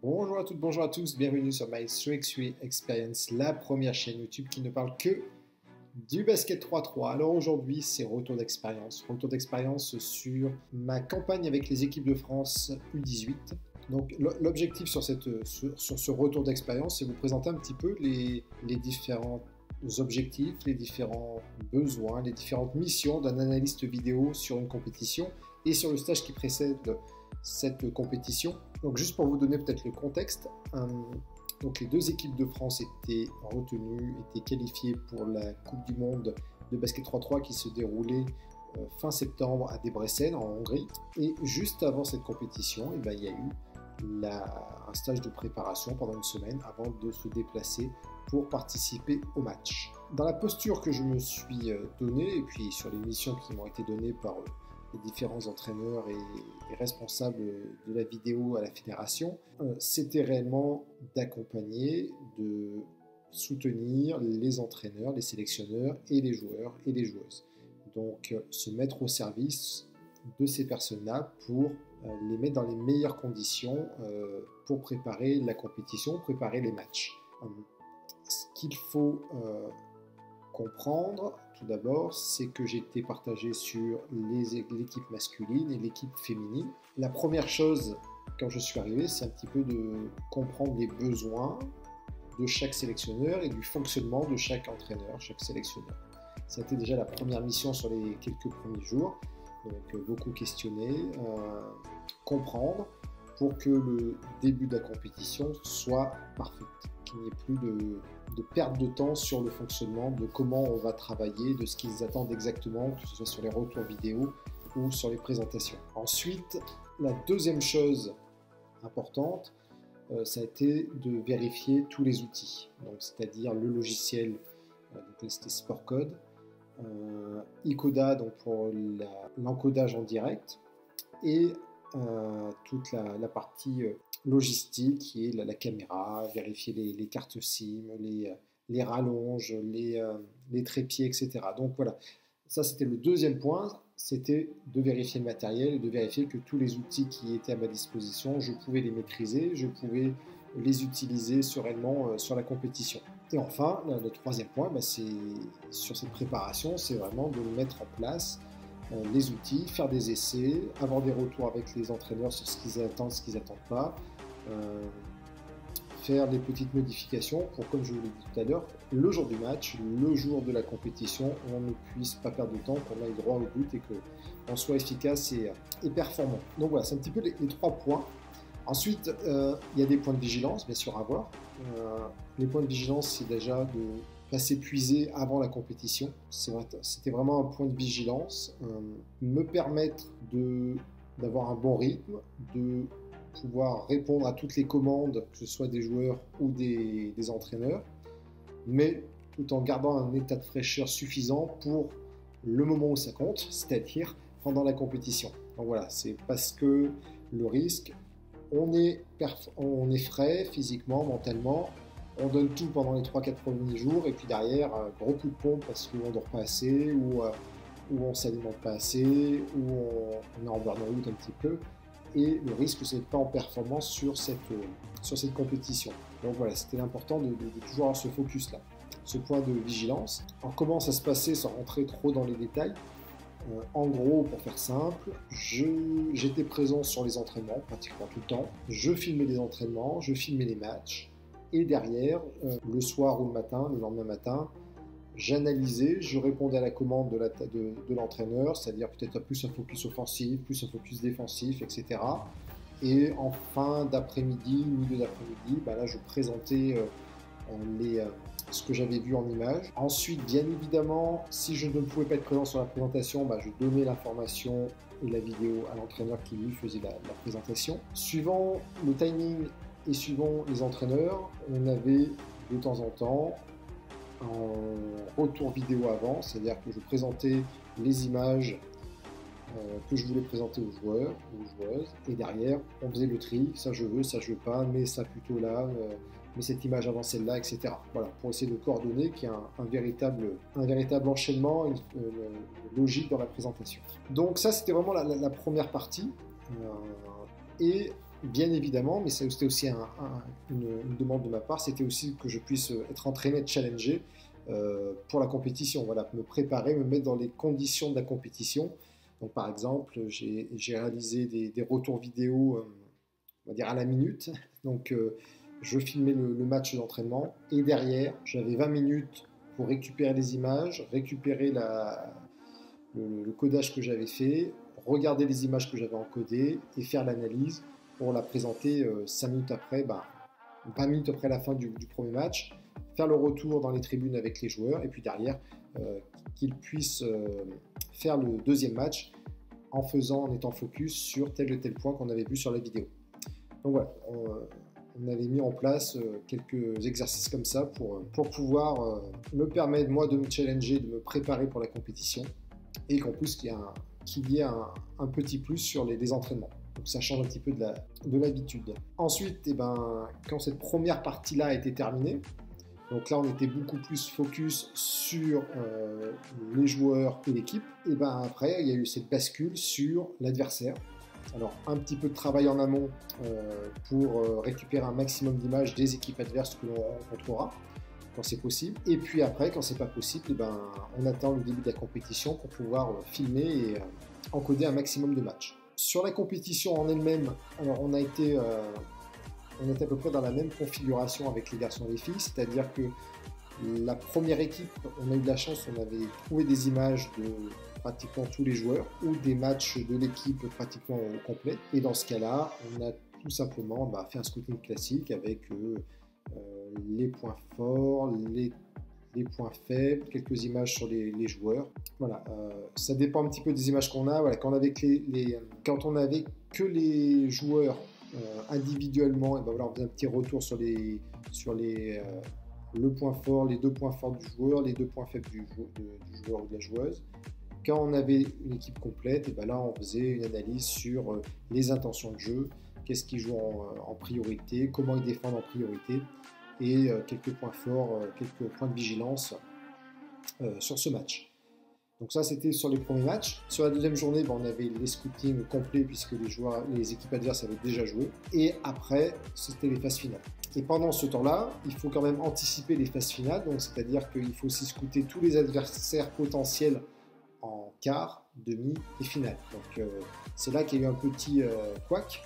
Bonjour à toutes, bonjour à tous, bienvenue sur My 3x3 Experience, la première chaîne YouTube qui ne parle que du basket 3-3. Alors aujourd'hui, c'est retour d'expérience sur ma campagne avec les équipes de France U18. Donc l'objectif sur ce retour d'expérience, c'est vous présenter un petit peu les différents objectifs, les différents besoins, les différentes missions d'un analyste vidéo sur une compétition et sur le stage qui précède cette compétition. Donc juste pour vous donner peut-être le contexte, donc les deux équipes de France étaient retenues, étaient qualifiées pour la Coupe du Monde de basket 3-3 qui se déroulait fin septembre à Debrecen en Hongrie. Et juste avant cette compétition, il y a eu un stage de préparation pendant une semaine avant de se déplacer pour participer au match. Dans la posture que je me suis donnée, et puis sur les missions qui m'ont été données par les différents entraîneurs et responsables de la vidéo à la fédération, c'était réellement d'accompagner, de soutenir les entraîneurs, les sélectionneurs et les joueurs et les joueuses. Donc se mettre au service de ces personnes-là pour les mettre dans les meilleures conditions pour préparer la compétition, préparer les matchs. Ce qu'il faut comprendre, tout d'abord, c'est que j'ai été partagé sur l'équipe masculine et l'équipe féminine. La première chose, quand je suis arrivé, c'est un petit peu de comprendre les besoins de chaque sélectionneur et du fonctionnement de chaque entraîneur, chaque sélectionneur. Ça a été déjà la première mission sur les quelques premiers jours. Donc beaucoup questionner, comprendre pour que le début de la compétition soit parfait, qu'il n'y ait plus de perte de temps sur le fonctionnement, de comment on va travailler, de ce qu'ils attendent exactement, que ce soit sur les retours vidéo ou sur les présentations. Ensuite, la deuxième chose importante, ça a été de vérifier tous les outils, donc c'est-à-dire le logiciel, donc c'était Sportcode, Icoda donc pour l'encodage en direct et toute la partie logistique qui est la caméra, vérifier les cartes SIM, les rallonges, les trépieds, etc. Donc voilà, ça c'était le deuxième point, c'était de vérifier le matériel et de vérifier que tous les outils qui étaient à ma disposition, je pouvais les maîtriser, je pouvais les utiliser sereinement sur la compétition. Et enfin, le troisième point, c'est sur cette préparation, c'est vraiment de mettre en place les outils, faire des essais, avoir des retours avec les entraîneurs sur ce qu'ils attendent, ce qu'ils n'attendent pas, faire des petites modifications pour, comme je vous l'ai dit tout à l'heure, le jour du match, le jour de la compétition, on ne puisse pas perdre de temps, qu'on aille droit au but et qu'on soit efficace et performant. Donc voilà, c'est un petit peu les trois points. Ensuite, il y a des points de vigilance, bien sûr, à voir. Les points de vigilance, c'est déjà de ne pas s'épuiser avant la compétition. C'était vraiment un point de vigilance. Me permettre d'avoir un bon rythme, de pouvoir répondre à toutes les commandes, que ce soit des joueurs ou des entraîneurs, mais tout en gardant un état de fraîcheur suffisant pour le moment où ça compte, c'est-à-dire pendant la compétition. Donc voilà, c'est parce que le risque, on est frais physiquement, mentalement, on donne tout pendant les 3-4 premiers jours, et puis derrière, gros coup de pompe parce qu'on ne dort pas assez, ou on ne s'alimente pas assez, ou on est en burn-out un petit peu, et le risque, c'est d'être pas en performance sur cette compétition. Donc voilà, c'était important de toujours avoir ce focus-là, ce point de vigilance. Alors comment ça se passait sans rentrer trop dans les détails? En gros, pour faire simple, j'étais présent sur les entraînements pratiquement tout le temps. Je filmais les entraînements, je filmais les matchs. Et derrière, le soir ou le matin, le lendemain matin, j'analysais, je répondais à la commande de l'entraîneur, c'est-à-dire peut-être plus un focus offensif, plus un focus défensif, etc. Et en fin d'après-midi, milieu d'après-midi, là je présentais ce que j'avais vu en image. Ensuite, bien évidemment, si je ne pouvais pas être présent sur la présentation, je donnais l'information et la vidéo à l'entraîneur qui lui faisait la présentation. Suivant le timing et suivant les entraîneurs, on avait de temps en temps un retour vidéo avant, c'est-à-dire que je présentais les images que je voulais présenter aux joueurs ou aux joueuses, et derrière on faisait le tri, ça je veux pas, mais ça plutôt là, mais cette image avant celle-là, etc. Voilà, pour essayer de coordonner, qu'il y ait un véritable enchaînement, une logique dans la présentation. Donc ça c'était vraiment la première partie, et bien évidemment, mais c'était aussi une demande de ma part, c'était aussi que je puisse être entraîné, challengé pour la compétition, voilà, me préparer, me mettre dans les conditions de la compétition. Donc par exemple, j'ai réalisé des retours vidéo, on va dire à la minute, donc je filmais le match d'entraînement, et derrière, j'avais 20 minutes pour récupérer les images, récupérer le codage que j'avais fait, regarder les images que j'avais encodées et faire l'analyse pour la présenter 5 minutes après, 20 minutes après la fin du premier match, faire le retour dans les tribunes avec les joueurs et puis derrière qu'ils puissent faire le deuxième match en étant focus sur tel ou tel point qu'on avait vu sur la vidéo. Donc voilà, on avait mis en place quelques exercices comme ça pour pouvoir me permettre moi de me challenger, de me préparer pour la compétition et qu'en plus qu'il y ait un petit plus sur les entraînements. Donc ça change un petit peu de l'habitude. Ensuite, quand cette première partie-là a été terminée, donc là on était beaucoup plus focus sur les joueurs et l'équipe, et après il y a eu cette bascule sur l'adversaire. Alors un petit peu de travail en amont pour récupérer un maximum d'images des équipes adverses que l'on rencontrera quand c'est possible. Et puis après, quand c'est pas possible, on attend le début de la compétition pour pouvoir filmer et encoder un maximum de matchs. Sur la compétition en elle-même, alors on était à peu près dans la même configuration avec les garçons et les filles, c'est-à-dire que la première équipe, on a eu de la chance, on avait trouvé des images de pratiquement tous les joueurs ou des matchs de l'équipe pratiquement au complet. Et dans ce cas-là, on a tout simplement fait un scouting classique avec les points forts, les points faibles, quelques images sur les joueurs. Voilà, ça dépend un petit peu des images qu'on a. Voilà, quand on avait que les joueurs individuellement, on faisait un petit retour sur le point fort, les 2 points forts du joueur, les 2 points faibles du joueur ou de la joueuse. Quand on avait une équipe complète, là on faisait une analyse sur les intentions de jeu, qu'est-ce qu'ils jouent en priorité, comment ils défendent en priorité, et quelques points forts, quelques points de vigilance sur ce match. Donc ça c'était sur les premiers matchs. Sur la deuxième journée, on avait les scootings complets puisque les équipes adverses avaient déjà joué. Et après, c'était les phases finales. Et pendant ce temps-là, il faut quand même anticiper les phases finales. Donc c'est-à-dire qu'il faut aussi scouter tous les adversaires potentiels en quart, demi et finale. Donc c'est là qu'il y a eu un petit couac,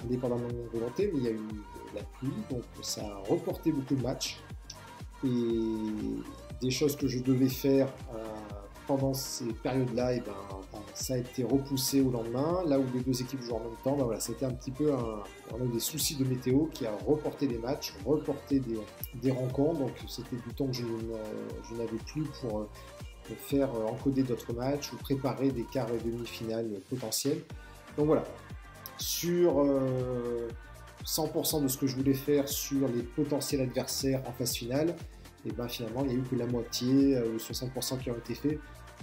indépendamment de mon volonté, mais il y a eu la pluie, donc ça a reporté beaucoup de matchs. Et des choses que je devais faire pendant ces périodes-là, ça a été repoussé au lendemain. Là où les deux équipes jouent en même temps, c'était un petit peu on a eu des soucis de météo qui a reporté des matchs, reporté des rencontres. Donc c'était du temps que je n'avais plus pour faire encoder d'autres matchs ou préparer des quarts et demi-finales potentiels. Donc voilà, sur 100% de ce que je voulais faire sur les potentiels adversaires en phase finale, et finalement il n'y a eu que la moitié, 60% qui ont été faits,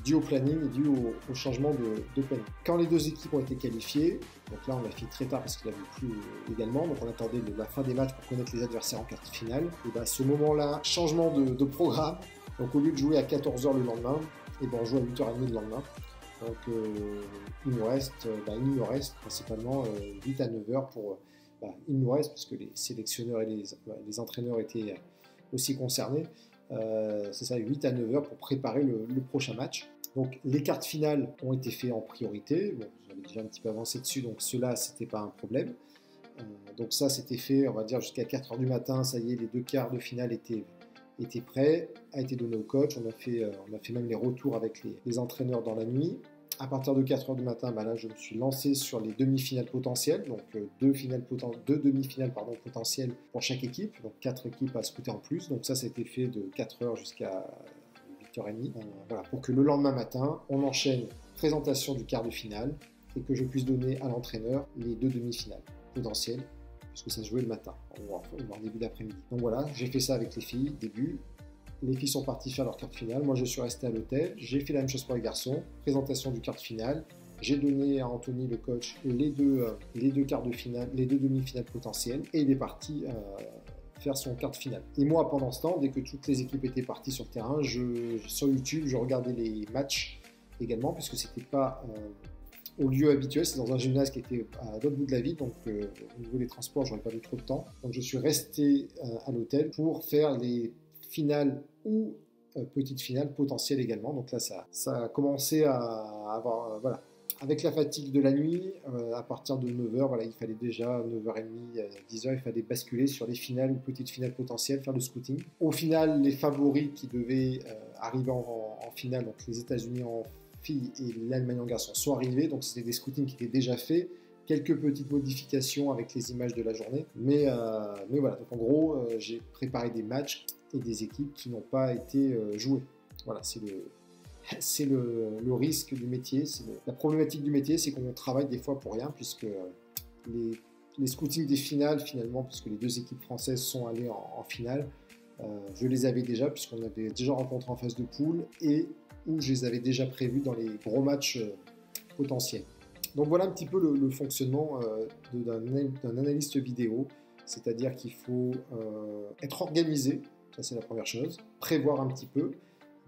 dû au planning et dû au changement de planning. Quand les deux équipes ont été qualifiées, donc là on l'a fait très tard parce qu'il n'y avait plus également, donc on attendait la fin des matchs pour connaître les adversaires en quart de finale, et à ce moment-là, changement de programme, donc au lieu de jouer à 14h le lendemain, on joue à 8h30 le lendemain. Donc il nous reste principalement 8 à 9h il nous reste, puisque les sélectionneurs et les entraîneurs étaient aussi concernés, c'est ça, 8 à 9h pour préparer le prochain match. Donc les quarts de finale ont été faits en priorité, j'avais déjà un petit peu avancé dessus, donc cela c'était pas un problème. Donc ça c'était fait, on va dire jusqu'à 4h du matin, ça y est, les 2 quarts de finale étaient prêt, a été donné au coach. On a fait même les retours avec les entraîneurs dans la nuit. À partir de 4h du matin, là, je me suis lancé sur les demi-finales potentielles, donc deux demi-finales potentielles pour chaque équipe, donc 4 équipes à scouter en plus. Donc ça, c'était fait de 4h jusqu'à 8h30, pour que le lendemain matin, on enchaîne présentation du quart de finale et que je puisse donner à l'entraîneur les 2 demi-finales potentielles, puisque ça se jouait le matin, ou en début d'après-midi. Donc voilà, j'ai fait ça avec les filles, début. Les filles sont parties faire leur quart de finale, moi je suis resté à l'hôtel, j'ai fait la même chose pour les garçons, présentation du quart de finale, j'ai donné à Anthony, le coach, les deux quarts de finale, les 2 demi-finales potentielles, et il est parti faire son quart de finale. Et moi, pendant ce temps, dès que toutes les équipes étaient parties sur le terrain, sur YouTube, je regardais les matchs également, puisque c'était pas au lieu habituel. C'est dans un gymnase qui était à l'autre bout de la ville, donc au niveau des transports, j'aurais pas eu trop de temps. Donc je suis resté à l'hôtel pour faire les finales ou petites finales potentielles également. Donc là, ça a commencé à avoir, voilà. Avec la fatigue de la nuit, à partir de 9h, voilà, il fallait déjà 9h30, 10h, il fallait basculer sur les finales ou petites finales potentielles, faire le scouting. Au final, les favoris qui devaient arriver en finale, donc les États-Unis en filles et l'Allemagne en garçons, sont arrivés. Donc c'était des scootings qui étaient déjà faits. Quelques petites modifications avec les images de la journée. Mais voilà, donc en gros, j'ai préparé des matchs et des équipes qui n'ont pas été jouées. Voilà, c'est le risque du métier, la problématique du métier, c'est qu'on travaille des fois pour rien, puisque les scootings des finales, finalement, puisque les deux équipes françaises sont allées en finale, je les avais déjà, puisqu'on avait déjà rencontré en phase de poule, et où je les avais déjà prévus dans les gros matchs potentiels. Donc voilà un petit peu le fonctionnement d'un analyste vidéo, c'est-à-dire qu'il faut être organisé, ça c'est la première chose, prévoir un petit peu,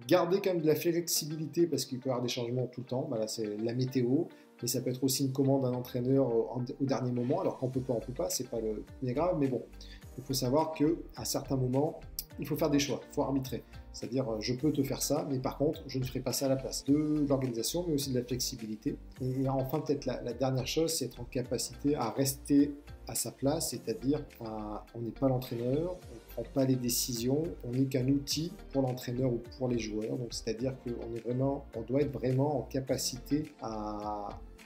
garder quand même de la flexibilité parce qu'il peut y avoir des changements tout le temps. Bah là, c'est la météo, mais ça peut être aussi une commande d'un entraîneur au dernier moment. Alors qu'on peut pas, on peut pas, c'est pas le plus grave, mais bon, il faut savoir que à certains moments, il faut faire des choix, il faut arbitrer. C'est-à-dire, je peux te faire ça, mais par contre, je ne ferai pas ça à la place. De l'organisation, mais aussi de la flexibilité. Et enfin, peut-être la dernière chose, c'est être en capacité à rester à sa place, c'est-à-dire, on n'est pas l'entraîneur, on ne prend pas les décisions, on n'est qu'un outil pour l'entraîneur ou pour les joueurs. Donc, c'est-à-dire on doit être vraiment en capacité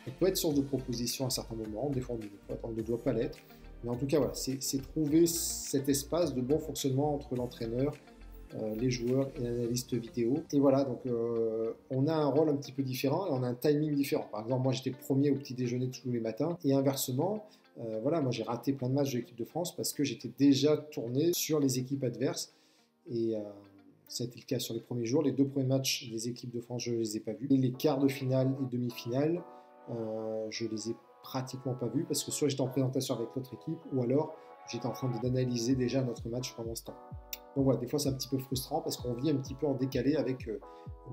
on peut être source de proposition à certains moments, des fois on ne doit pas l'être. Mais en tout cas, voilà, c'est trouver cet espace de bon fonctionnement entre l'entraîneur, les joueurs et l'analyste vidéo. Et voilà, donc on a un rôle un petit peu différent et on a un timing différent. Par exemple, moi j'étais le premier au petit déjeuner tous les matins et inversement, voilà, moi j'ai raté plein de matchs de l'équipe de France parce que j'étais déjà tourné sur les équipes adverses et ça a été le cas sur les premiers jours. Les 2 premiers matchs des équipes de France, je ne les ai pas vus. Et les quarts de finale et demi-finale, je les ai pratiquement pas vus parce que soit j'étais en présentation avec l'autre équipe ou alors j'étais en train d'analyser déjà notre match pendant ce temps. Donc voilà, des fois c'est un petit peu frustrant parce qu'on vit un petit peu en décalé avec le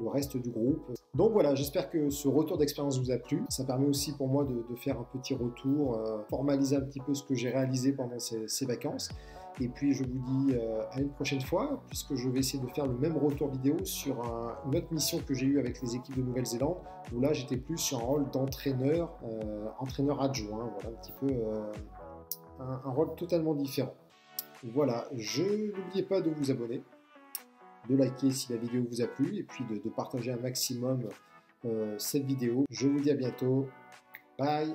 reste du groupe. Donc voilà, j'espère que ce retour d'expérience vous a plu. Ça permet aussi pour moi de faire un petit retour, formaliser un petit peu ce que j'ai réalisé pendant ces vacances. Et puis je vous dis à une prochaine fois, puisque je vais essayer de faire le même retour vidéo sur une autre mission que j'ai eue avec les équipes de Nouvelle-Zélande, où là j'étais plus sur un rôle d'entraîneur, entraîneur adjoint, voilà un petit peu un rôle totalement différent. Voilà, n'oubliez pas de vous abonner, de liker si la vidéo vous a plu, et puis de partager un maximum cette vidéo. Je vous dis à bientôt, bye!